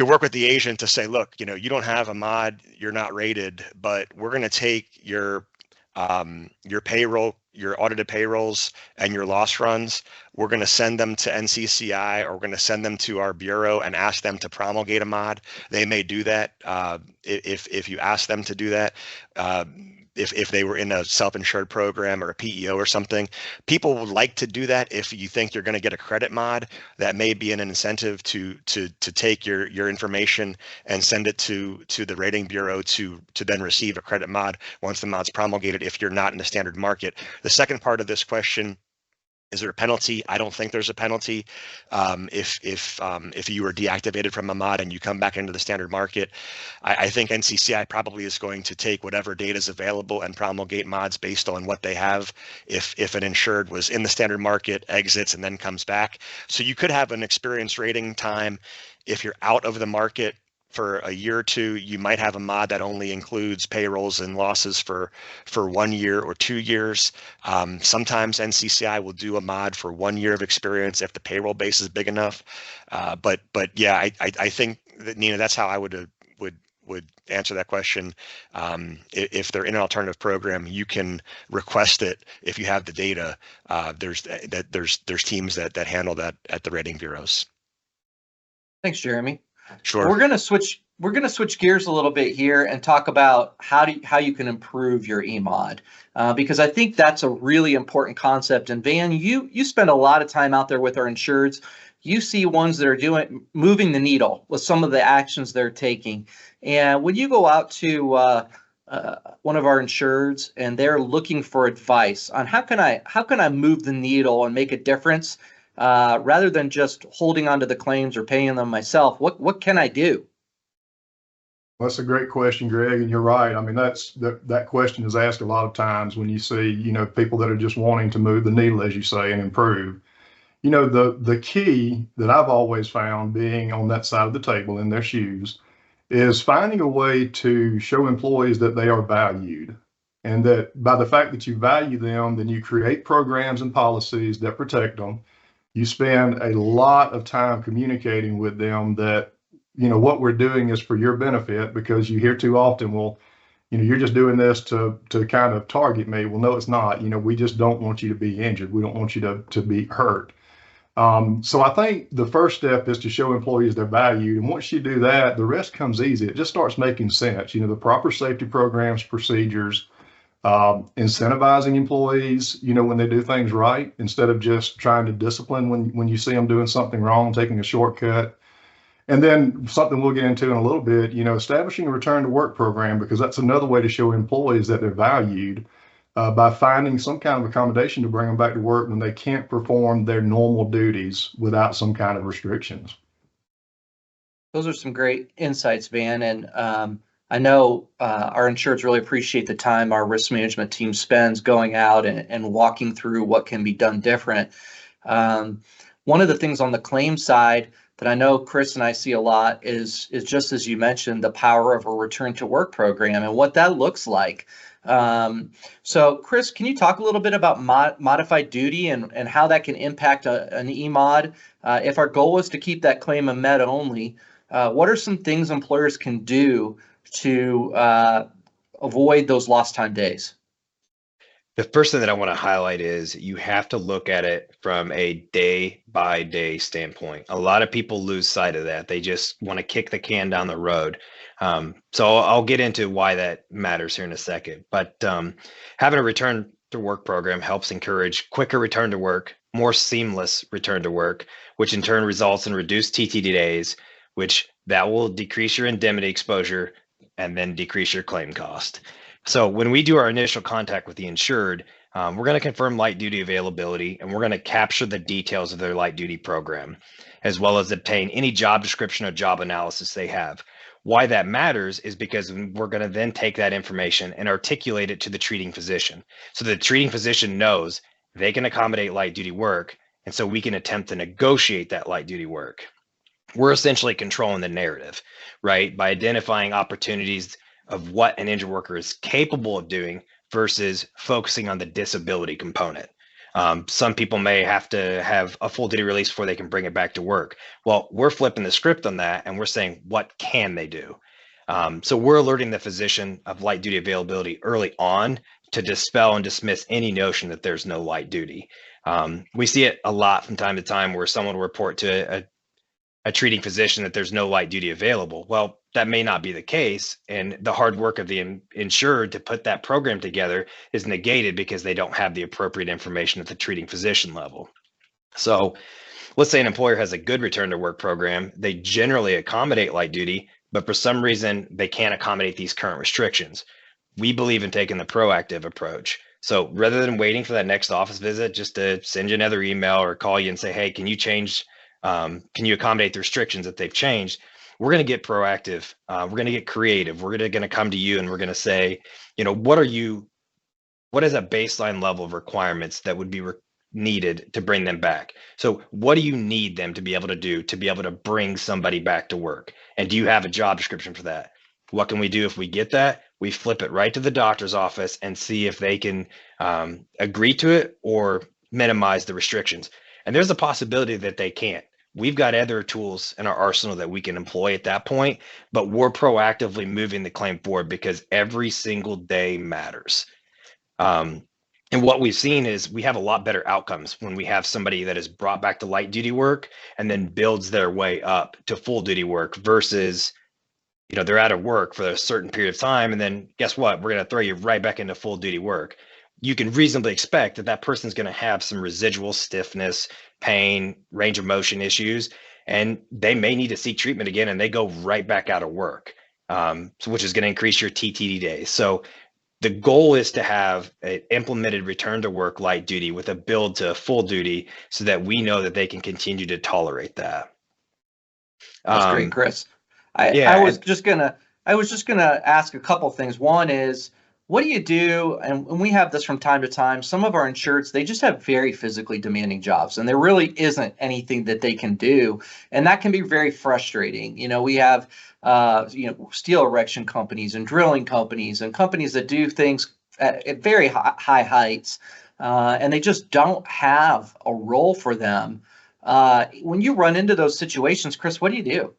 Speaker 2: work with the agent to say, look, you don't have a mod, you're not rated, but we're going to take your payroll, your audited payrolls and your loss runs. We're going to send them to NCCI, or we're going to send them to our bureau and ask them to promulgate a mod. They may do that if you ask them to do that. If they were in a self-insured program or a PEO or something, people would like to do that. If you think you're going to get a credit mod, that may be an incentive to take your information and send it to the rating bureau to then receive a credit mod once the mod's promulgated, if you're not in the standard market. The second part of this question, is there a penalty? I don't think there's a penalty. If you were deactivated from a mod and you come back into the standard market, I think NCCI probably is going to take whatever data is available and promulgate mods based on what they have. If an insured was in the standard market, exits, and then comes back. So you could have an experience rating time. If you're out of the market for a year or two, you might have a mod that only includes payrolls and losses for 1 year or 2 years. Sometimes NCCI will do a mod for 1 year of experience if the payroll base is big enough. But yeah, I think that, Nina, that's how I would answer that question. If they're in an alternative program, you can request it if you have the data. There's teams that handle that at the rating bureaus.
Speaker 1: Thanks, Jeremy.
Speaker 2: Sure.
Speaker 1: We're going to switch gears a little bit here and talk about how you can improve your EMOD, because I think that's a really important concept. And Van, you spend a lot of time out there with our insureds. You see ones that are moving the needle with some of the actions they're taking. And when you go out to one of our insureds and they're looking for advice on how can I move the needle and make a difference, rather than just holding onto the claims or paying them myself, what can I do?
Speaker 3: Well, that's a great question, Greg, and you're right. I mean, that question is asked a lot of times when you see, people that are just wanting to move the needle, as you say, and improve. The key that I've always found, being on that side of the table in their shoes, is finding a way to show employees that they are valued, and that by the fact that you value them, then you create programs and policies that protect them. You spend a lot of time communicating with them that, what we're doing is for your benefit, because you hear too often, well, you're just doing this to kind of target me. Well, no, it's not. We just don't want you to be injured. We don't want you to be hurt. So I think the first step is to show employees they're valued. And once you do that, the rest comes easy. It just starts making sense. The proper safety programs, procedures, incentivizing employees, when they do things right, instead of just trying to discipline when you see them doing something wrong, taking a shortcut. And then something we'll get into in a little bit, establishing a return to work program, because that's another way to show employees that they're valued, by finding some kind of accommodation to bring them back to work when they can't perform their normal duties without some kind of restrictions.
Speaker 1: Those are some great insights, Van. And I know our insureds really appreciate the time our risk management team spends going out and walking through what can be done different. One of the things on the claim side that I know Chris and I see a lot is just as you mentioned, the power of a return to work program and what that looks like. So Chris, can you talk a little bit about modified duty and how that can impact an EMOD? If our goal is to keep that claim a med only, what are some things employers can do to avoid those lost time days?
Speaker 4: The first thing that I want to highlight is you have to look at it from a day by day standpoint. A lot of people lose sight of that. They just want to kick the can down the road. So I'll get into why that matters here in a second. But having a return to work program helps encourage quicker return to work, more seamless return to work, which in turn results in reduced TTD days, which that will decrease your indemnity exposure and then decrease your claim cost. So when we do our initial contact with the insured, we're going to confirm light duty availability, and we're going to capture the details of their light duty program, as well as obtain any job description or job analysis they have. Why that matters is because we're going to then take that information and articulate it to the treating physician. So the treating physician knows they can accommodate light duty work, and so we can attempt to negotiate that light duty work. We're essentially controlling the narrative, right? By identifying opportunities of what an injured worker is capable of doing versus focusing on the disability component. Some people may have to have a full duty release before they can bring it back to work. Well, we're flipping the script on that, and we're saying, what can they do? So we're alerting the physician of light duty availability early on to dispel and dismiss any notion that there's no light duty. We see it a lot from time to time where someone will report to a treating physician that there's no light duty available. Well, that may not be the case, and the hard work of the insured to put that program together is negated because they don't have the appropriate information at the treating physician level. So let's say an employer has a good return to work program. They generally accommodate light duty, but for some reason they can't accommodate these current restrictions. We believe in taking the proactive approach. So rather than waiting for that next office visit just to send you another email or call you and say, hey, can you accommodate the restrictions that they've changed? We're going to get proactive. We're going to get creative. We're going to come to you and we're going to say, what is a baseline level of requirements that would be needed to bring them back? So what do you need them to be able to do to be able to bring somebody back to work? And do you have a job description for that? What can we do if we get that? We flip it right to the doctor's office and see if they can agree to it or minimize the restrictions. And there's a possibility that they can't. We've got other tools in our arsenal that we can employ at that point, but we're proactively moving the claim forward because every single day matters. And what we've seen is we have a lot better outcomes when we have somebody that is brought back to light duty work and then builds their way up to full duty work versus, they're out of work for a certain period of time. And then guess what? We're going to throw you right back into full duty work. You can reasonably expect that that person's going to have some residual stiffness, pain, range of motion issues, and they may need to seek treatment again and they go right back out of work, which is going to increase your TTD days. So the goal is to have an implemented return to work light duty with a build to full duty so that we know that they can continue to tolerate that.
Speaker 1: That's great, Chris. I was just gonna ask a couple things. One is, what do you do? And we have this from time to time. Some of our insureds, they just have very physically demanding jobs, and there really isn't anything that they can do. And that can be very frustrating. We have, steel erection companies and drilling companies and companies that do things at very high heights, and they just don't have a role for them. When you run into those situations, Chris, what do you do?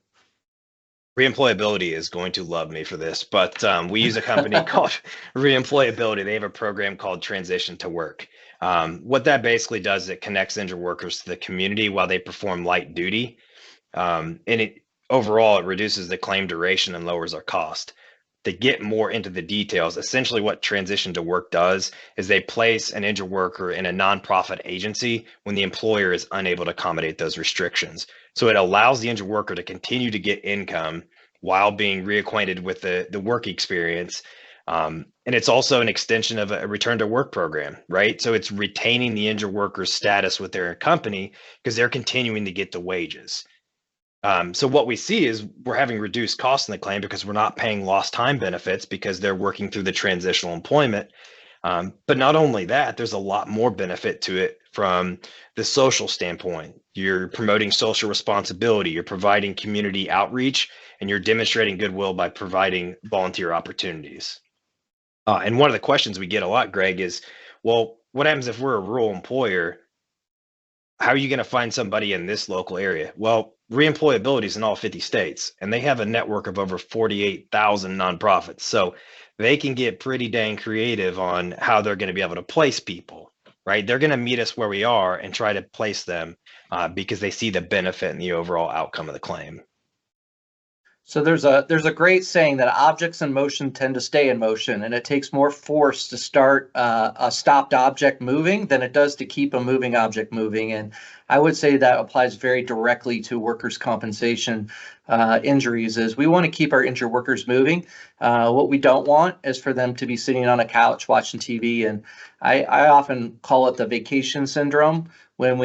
Speaker 4: Reemployability is going to love me for this, but we use a company called Reemployability. They have a program called Transition to Work. What that basically does is it connects injured workers to the community while they perform light duty. And overall, it reduces the claim duration and lowers our cost. To get more into the details, essentially what Transition to Work does is they place an injured worker in a nonprofit agency when the employer is unable to accommodate those restrictions. So it allows the injured worker to continue to get income while being reacquainted with the work experience. And it's also an extension of a return to work program, right? So it's retaining the injured worker's status with their company because they're continuing to get the wages. So what we see is we're having reduced costs in the claim because we're not paying lost time benefits because they're working through the transitional employment. But not only that, there's a lot more benefit to it from the social standpoint. You're promoting social responsibility, you're providing community outreach, and you're demonstrating goodwill by providing volunteer opportunities. And one of the questions we get a lot, Greg, is, well, what happens if we're a rural employer? How are you going to find somebody in this local area? Well, reemployability is in all 50 states, and they have a network of over 48,000 nonprofits. So they can get pretty dang creative on how they're going to be able to place people, right? They're going to meet us where we are and try to place them because they see the benefit and the overall outcome of the claim.
Speaker 1: So there's a great saying that objects in motion tend to stay in motion, and it takes more force to start a stopped object moving than it does to keep a moving object moving. And I would say that applies very directly to workers' compensation injuries. Is we want to keep our injured workers moving. What we don't want is for them to be sitting on a couch watching TV. And I often call it the vacation syndrome. When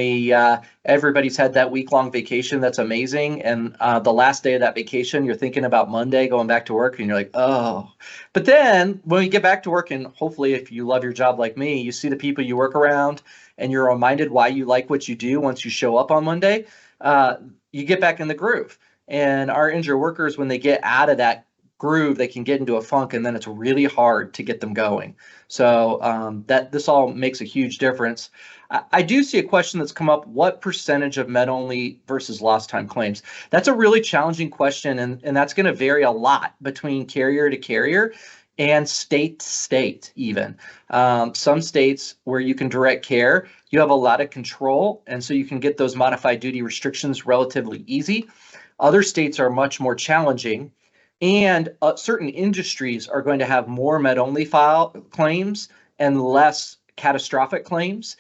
Speaker 1: everybody's had that week-long vacation, that's amazing. And the last day of that vacation, you're thinking about Monday going back to work, and you're like, oh. But then when you get back to work, and hopefully if you love your job like me, you see the people you work around, and you're reminded why you like what you do once you show up on Monday, you get back in the groove. And our injured workers, when they get out of that groove, they can get into a funk, and then it's really hard to get them going. So this all makes a huge difference. I do see a question that's come up: what percentage of med only versus lost time claims? That's a really challenging question, and that's going to vary a lot between carrier to carrier and state to state even. Some states where you can direct care, you have a lot of control, and so you can get those modified duty restrictions relatively easy. Other states are much more challenging, and certain industries are going to have more med only file claims and less catastrophic claims.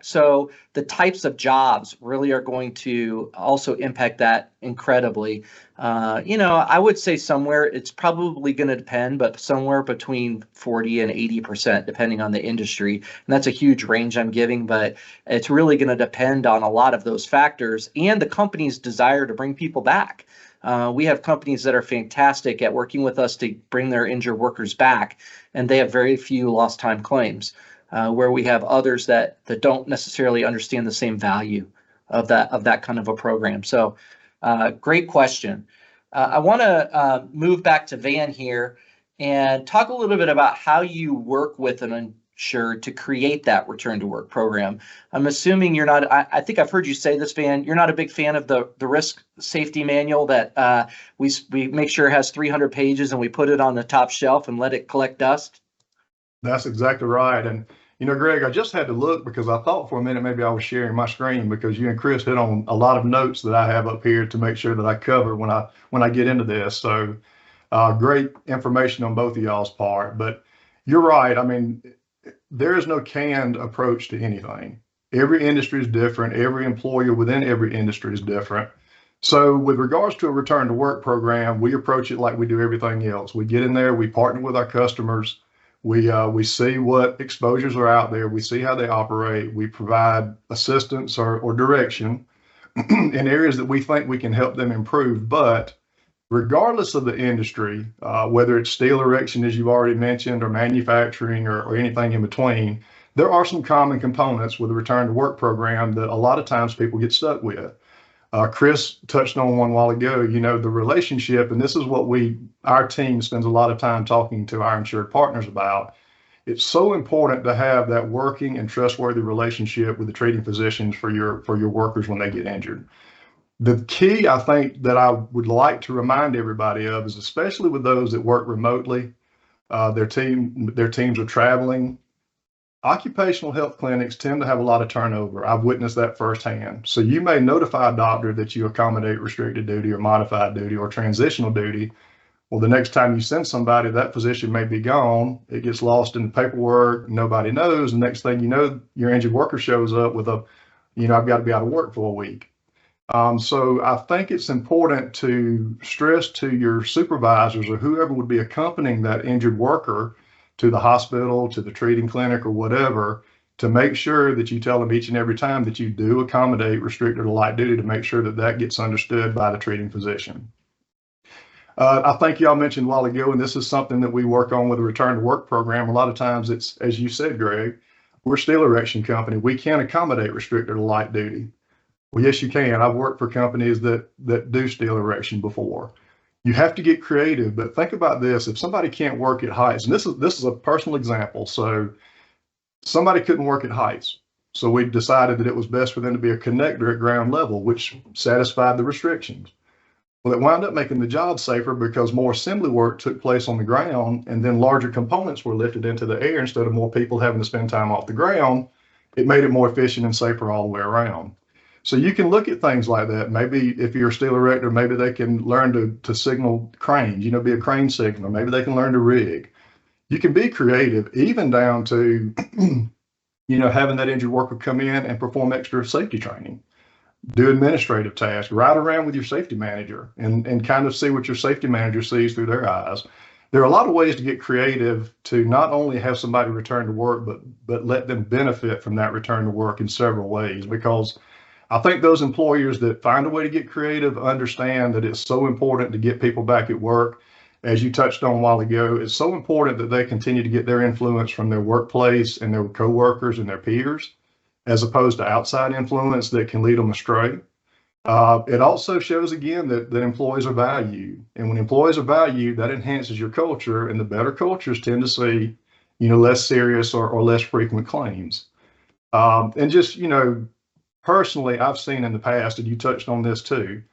Speaker 1: So the types of jobs really are going to also impact that incredibly. I would say somewhere, it's probably going to depend, but somewhere between 40 and 80%, depending on the industry. And that's a huge range I'm giving, but it's really going to depend on a lot of those factors and the company's desire to bring people back. We have companies that are fantastic at working with us to bring their injured workers back, and they have very few lost time claims. Where we have others that don't necessarily understand the same value of that kind of a program. So great question. I want to move back to Van here and talk a little bit about how you work with an insured to create that return to work program. I'm assuming you're not, I think I've heard you say this, Van, you're not a big fan of the risk safety manual that we make sure has 300 pages and we put it on the top shelf and let it collect dust.
Speaker 3: That's exactly right. And Greg, I just had to look because I thought for a minute maybe I was sharing my screen, because you and Chris hit on a lot of notes that I have up here to make sure that I cover when I get into this. So great information on both of y'all's part. But you're right. I mean, there is no canned approach to anything. Every industry is different. Every employer within every industry is different. So with regards to a return to work program, we approach it like we do everything else. We get in there, we partner with our customers. We see what exposures are out there. We see how they operate. We provide assistance or direction in areas that we think we can help them improve. But regardless of the industry, whether it's steel erection, as you've already mentioned, or manufacturing or anything in between, there are some common components with a return to work program that a lot of times people get stuck with. Chris touched on one while ago, the relationship, and this is what our team spends a lot of time talking to our insured partners about. It's so important to have that working and trustworthy relationship with the treating physicians for your workers when they get injured. The key, I think, that I would like to remind everybody of is, especially with those that work remotely, their teams are traveling. Occupational health clinics tend to have a lot of turnover. I've witnessed that firsthand. So you may notify a doctor that you accommodate restricted duty or modified duty or transitional duty. Well, the next time you send somebody, that physician may be gone. It gets lost in the paperwork. Nobody knows. And next thing you know, your injured worker shows up with I've got to be out of work for a week. So I think it's important to stress to your supervisors or whoever would be accompanying that injured worker to the hospital, to the treating clinic or whatever, to make sure that you tell them each and every time that you do accommodate restricted or light duty, to make sure that that gets understood by the treating physician. I think y'all mentioned a while ago, and this is something that we work on with a return to work program. A lot of times it's, as you said, Greg, we're a steel erection company. We can't accommodate restricted or light duty. Well, yes, you can. I've worked for companies that do steel erection before. You have to get creative, but think about this. If somebody can't work at heights, and this is a personal example. So somebody couldn't work at heights. So we decided that it was best for them to be a connector at ground level, which satisfied the restrictions. Well, it wound up making the job safer because more assembly work took place on the ground, and then larger components were lifted into the air instead of more people having to spend time off the ground. It made it more efficient and safer all the way around. So you can look at things like that. Maybe if you're a steel erector, maybe they can learn to signal cranes, be a crane signaler. Maybe they can learn to rig. You can be creative, even down to, having that injured worker come in and perform extra safety training, do administrative tasks, ride around with your safety manager and kind of see what your safety manager sees through their eyes. There are a lot of ways to get creative to not only have somebody return to work, but let them benefit from that return to work in several ways, because I think those employers that find a way to get creative understand that it's so important to get people back at work. As you touched on a while ago, it's so important that they continue to get their influence from their workplace and their coworkers and their peers, as opposed to outside influence that can lead them astray. It also shows again that employees are valued. And when employees are valued, that enhances your culture, and the better cultures tend to see, less serious or less frequent claims. And just, personally, I've seen in the past, and you touched on this too,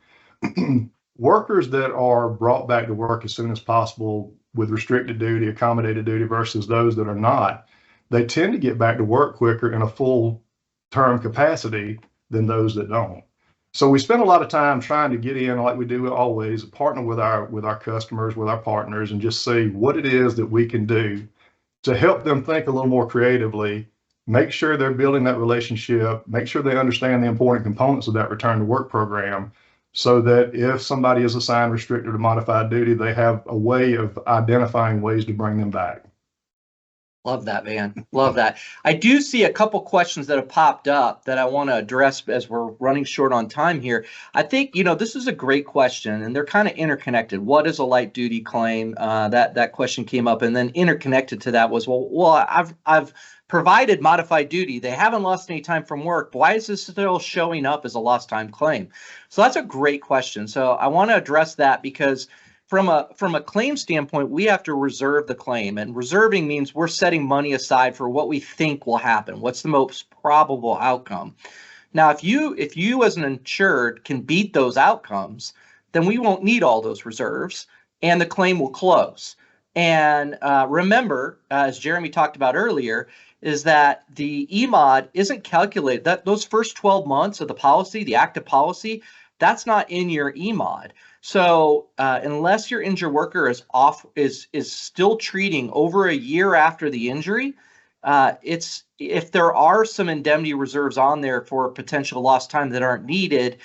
Speaker 3: workers that are brought back to work as soon as possible with restricted duty, accommodated duty versus those that are not, they tend to get back to work quicker in a full term capacity than those that don't. So we spend a lot of time trying to get in, like we do always, partner with our customers, with our partners, and just see what it is that we can do to help them think a little more creatively, make sure they're building that relationship, make sure they understand the important components of that return to work program, so that if somebody is assigned restricted or modified duty, they have a way of identifying ways to bring them back.
Speaker 1: Love that, Van. Love that. I do see a couple questions that have popped up that I want to address as we're running short on time here. I think, this is a great question, and they're kind of interconnected. What is a light duty claim? That question came up, and then interconnected to that was, well, I've provided modified duty. They haven't lost any time from work. Why is this still showing up as a lost time claim? So that's a great question. So I want to address that, because from a claim standpoint, we have to reserve the claim, and reserving means we're setting money aside for what we think will happen. What's the most probable outcome? Now, if you as an insured can beat those outcomes, then we won't need all those reserves, and the claim will close. And remember, as Jeremy talked about earlier, is that the EMOD isn't calculated. That those first 12 months of the policy, the active policy, that's not in your EMOD. So unless your injured worker is still treating over a year after the injury, if there are some indemnity reserves on there for potential lost time that aren't needed,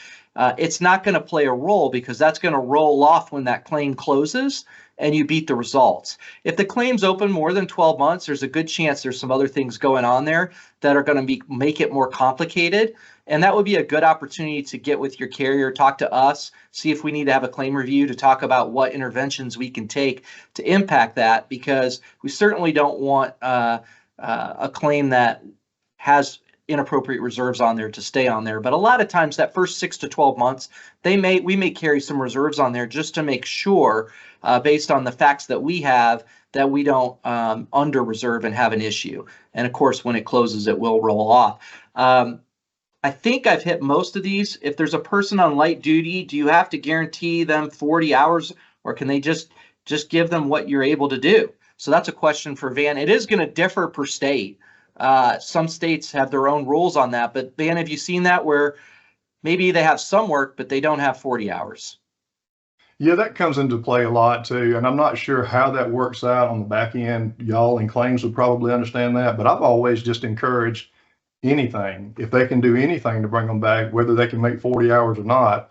Speaker 1: it's not going to play a role, because that's going to roll off when that claim closes and you beat the results. If the claim's open more than 12 months, there's a good chance there's some other things going on there that are going to make it more complicated. And that would be a good opportunity to get with your carrier, talk to us, see if we need to have a claim review to talk about what interventions we can take to impact that, because we certainly don't want a claim that has inappropriate reserves on there to stay on there. But a lot of times that first 6 to 12 months, we may carry some reserves on there just to make sure, based on the facts that we have, that we don't under reserve and have an issue. And of course, when it closes, it will roll off. I think I've hit most of these. If there's a person on light duty, do you have to guarantee them 40 hours, or can they just give them what you're able to do? So that's a question for Van. It is going to differ per state. Some states have their own rules on that, but Van, have you seen that where maybe they have some work, but they don't have 40 hours?
Speaker 3: Yeah, that comes into play a lot too. And I'm not sure how that works out on the back end. Y'all in claims would probably understand that, but I've always just encouraged anything, if they can do anything to bring them back, whether they can make 40 hours or not.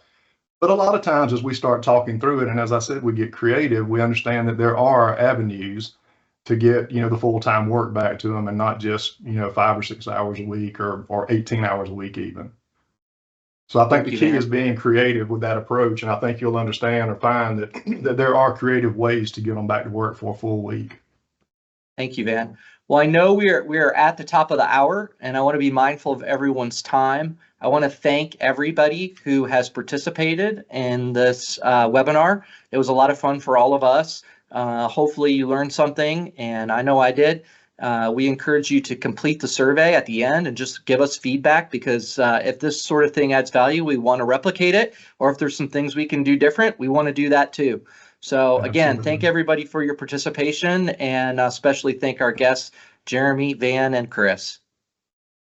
Speaker 3: But a lot of times as we start talking through it, and as I said, we get creative, we understand that there are avenues to get, the full-time work back to them, and not just, 5 or 6 hours a week or 18 hours a week even. So I think the key is being creative with that approach. And I think you'll understand or find that there are creative ways to get them back to work for a full week.
Speaker 1: Thank you, Van. Well, I know we are at the top of the hour, and I want to be mindful of everyone's time. I want to thank everybody who has participated in this webinar. It was a lot of fun for all of us. Hopefully you learned something, and I know I did. We encourage you to complete the survey at the end and just give us feedback, because if this sort of thing adds value, we want to replicate it, or if there's some things we can do different, we want to do that too. So again,
Speaker 3: Absolutely.
Speaker 1: thank everybody for your participation, and especially thank our guests, Jeremy, Van, and Chris.